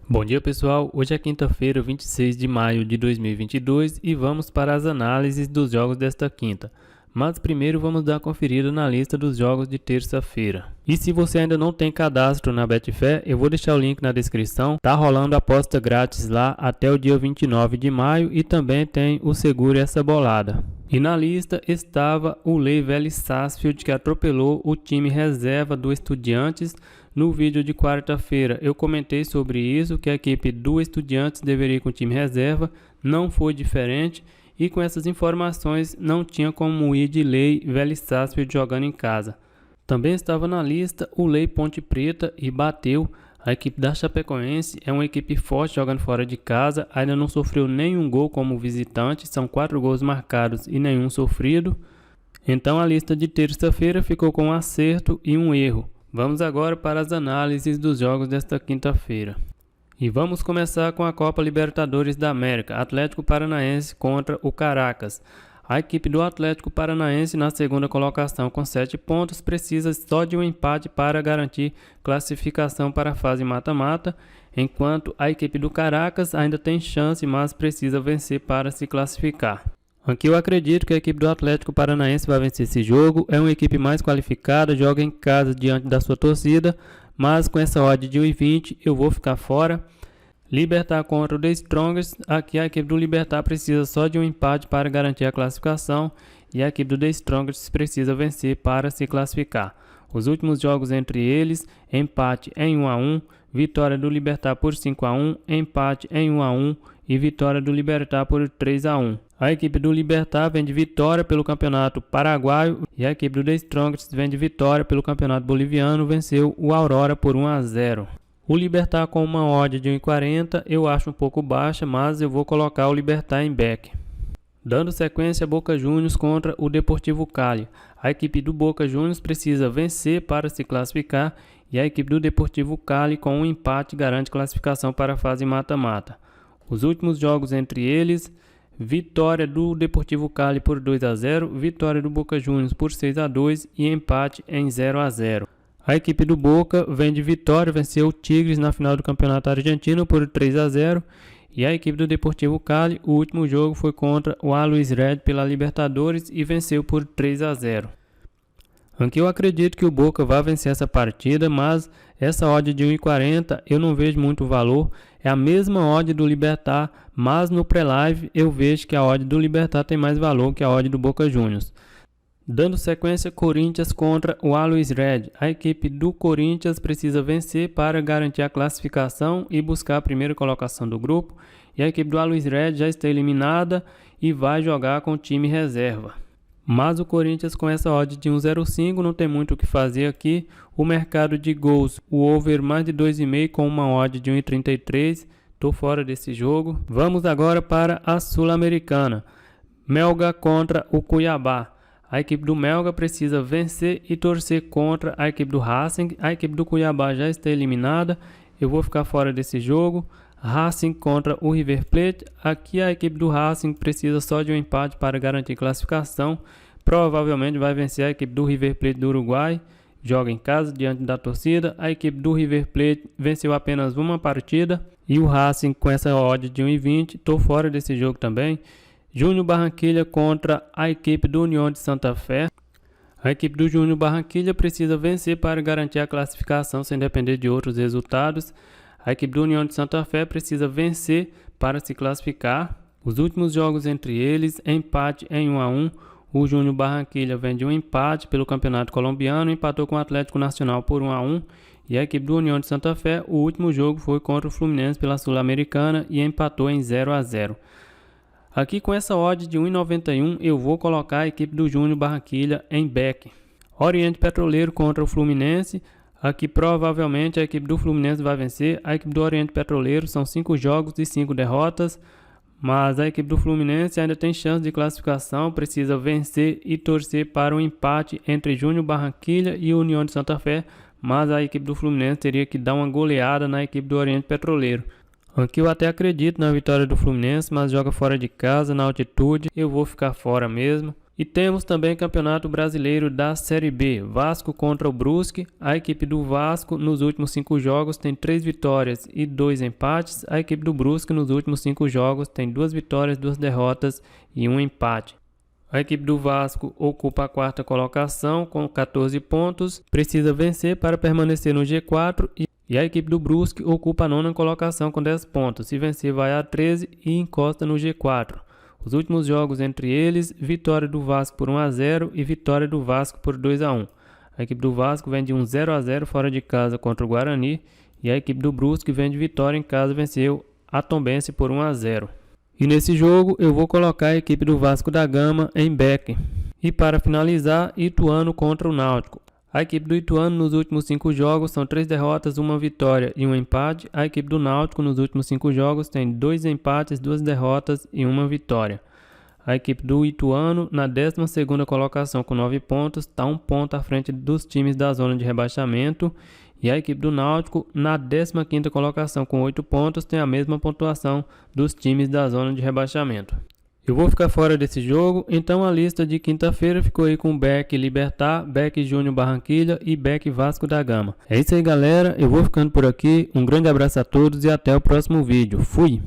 Bom dia pessoal, hoje é quinta-feira, 26 de maio de 2022 e vamos para as análises dos jogos desta quinta. Mas primeiro vamos dar uma conferida na lista dos jogos de terça-feira. E se você ainda não tem cadastro na Betfair, eu vou deixar o link na descrição. Tá rolando aposta grátis lá até o dia 29 de maio e também tem o Segure Essa Bolada. E na lista estava o Lei Vélez Sarsfield, que atropelou o time reserva do Estudiantes. No vídeo de quarta-feira eu comentei sobre isso, que a equipe do Estudiantes deveria ir com o time reserva, não foi diferente. E com essas informações não tinha como ir de Lei Vélez Sarsfield jogando em casa. Também estava na lista o Lei Ponte Preta e bateu. A equipe da Chapecoense é uma equipe forte jogando fora de casa, ainda não sofreu nenhum gol como visitante, são 4 gols marcados e nenhum sofrido. Então a lista de terça-feira ficou com um acerto e um erro. Vamos agora para as análises dos jogos desta quinta-feira. E vamos começar com a Copa Libertadores da América, Atlético Paranaense contra o Caracas. A equipe do Atlético Paranaense na segunda colocação com 7 pontos precisa só de um empate para garantir classificação para a fase mata-mata, enquanto a equipe do Caracas ainda tem chance, mas precisa vencer para se classificar. Aqui eu acredito que a equipe do Atlético Paranaense vai vencer esse jogo, é uma equipe mais qualificada, joga em casa diante da sua torcida, mas com essa odd de 1,20 eu vou ficar fora. Libertad contra o The Strongest, aqui a equipe do Libertad precisa só de um empate para garantir a classificação e a equipe do The Strongest precisa vencer para se classificar. Os últimos jogos entre eles, empate em 1-1, vitória do Libertad por 5-1, empate em 1-1 e vitória do Libertad por 3-1. A equipe do Libertad vem de vitória pelo Campeonato Paraguaio e a equipe do The Strongest vem de vitória pelo Campeonato Boliviano, venceu o Aurora por 1-0. O Libertad com uma odd de 1,40 eu acho um pouco baixa, mas eu vou colocar o Libertad em back. Dando sequência, Boca Juniors contra o Deportivo Cali. A equipe do Boca Juniors precisa vencer para se classificar e a equipe do Deportivo Cali com um empate garante classificação para a fase mata-mata. Os últimos jogos entre eles, vitória do Deportivo Cali por 2-0, vitória do Boca Juniors por 6-2 e empate em 0-0. A equipe do Boca vem de vitória, venceu o Tigres na final do Campeonato Argentino por 3-0. E a equipe do Deportivo Cali, o último jogo foi contra o Always Red pela Libertadores e venceu por 3-0. Aqui eu acredito que o Boca vai vencer essa partida, mas essa odd de 1,40 eu não vejo muito valor. É a mesma odd do Libertad, mas no pré-live eu vejo que a odd do Libertad tem mais valor que a odd do Boca Juniors. Dando sequência, Corinthians contra o Always Red. A equipe do Corinthians precisa vencer para garantir a classificação e buscar a primeira colocação do grupo. E a equipe do Always Red já está eliminada e vai jogar com o time reserva. Mas o Corinthians com essa odd de 1,05 não tem muito o que fazer aqui. O mercado de gols, o over mais de 2,5 com uma odd de 1,33. Estou fora desse jogo. Vamos agora para a Sul-Americana. Melgar contra o Cuiabá. A equipe do Melgar precisa vencer e torcer contra a equipe do Racing. A equipe do Cuiabá já está eliminada. Eu vou ficar fora desse jogo. Racing contra o River Plate. Aqui a equipe do Racing precisa só de um empate para garantir classificação. Provavelmente vai vencer a equipe do River Plate do Uruguai. Joga em casa diante da torcida. A equipe do River Plate venceu apenas uma partida. E o Racing com essa odd de 1,20. Estou fora desse jogo também. Júnior Barranquilla contra a equipe do União de Santa Fé. A equipe do Júnior Barranquilla precisa vencer para garantir a classificação sem depender de outros resultados. A equipe do União de Santa Fé precisa vencer para se classificar. Os últimos jogos entre eles, empate em 1-1. O Júnior Barranquilla vem de um empate pelo Campeonato Colombiano, empatou com o Atlético Nacional por 1-1. E a equipe do União de Santa Fé, o último jogo foi contra o Fluminense pela Sul-Americana e empatou em 0-0. Aqui com essa odd de 1,91 eu vou colocar a equipe do Júnior Barranquilla em back. Oriente Petroleiro contra o Fluminense. Aqui provavelmente a equipe do Fluminense vai vencer. A equipe do Oriente Petroleiro são 5 jogos e 5 derrotas. Mas a equipe do Fluminense ainda tem chance de classificação. Precisa vencer e torcer para um empate entre Júnior Barranquilla e União de Santa Fé. Mas a equipe do Fluminense teria que dar uma goleada na equipe do Oriente Petroleiro. Aqui eu até acredito na vitória do Fluminense, mas joga fora de casa, na altitude. Eu vou ficar fora mesmo. E temos também Campeonato Brasileiro da Série B, Vasco contra o Brusque. A equipe do Vasco nos últimos 5 jogos tem 3 vitórias e 2 empates. A equipe do Brusque nos últimos 5 jogos tem 2 vitórias, 2 derrotas e 1 empate. A equipe do Vasco ocupa a 4ª colocação com 14 pontos, precisa vencer para permanecer no G4 e a equipe do Brusque ocupa a 9ª colocação com 10 pontos. Se vencer vai a 13 e encosta no G4. Os últimos jogos entre eles, vitória do Vasco por 1-0 e vitória do Vasco por 2-1. A equipe do Vasco vem de um 0-0 fora de casa contra o Guarani e a equipe do Brusque vem de vitória em casa, venceu a Tombense por 1-0. E nesse jogo eu vou colocar a equipe do Vasco da Gama em back. E para finalizar, Ituano contra o Náutico. A equipe do Ituano nos últimos 5 jogos são 3 derrotas, 1 vitória e 1 empate. A equipe do Náutico nos últimos 5 jogos tem 2 empates, 2 derrotas e 1 vitória. A equipe do Ituano na 12ª colocação com 9 pontos, está 1 ponto à frente dos times da zona de rebaixamento. E a equipe do Náutico na 15ª colocação com 8 pontos, tem a mesma pontuação dos times da zona de rebaixamento. Eu vou ficar fora desse jogo, então a lista de quinta-feira ficou aí com Beck Libertad, Beck Júnior Barranquilla e Beck Vasco da Gama. É isso aí, galera, eu vou ficando por aqui, um grande abraço a todos e até o próximo vídeo. Fui!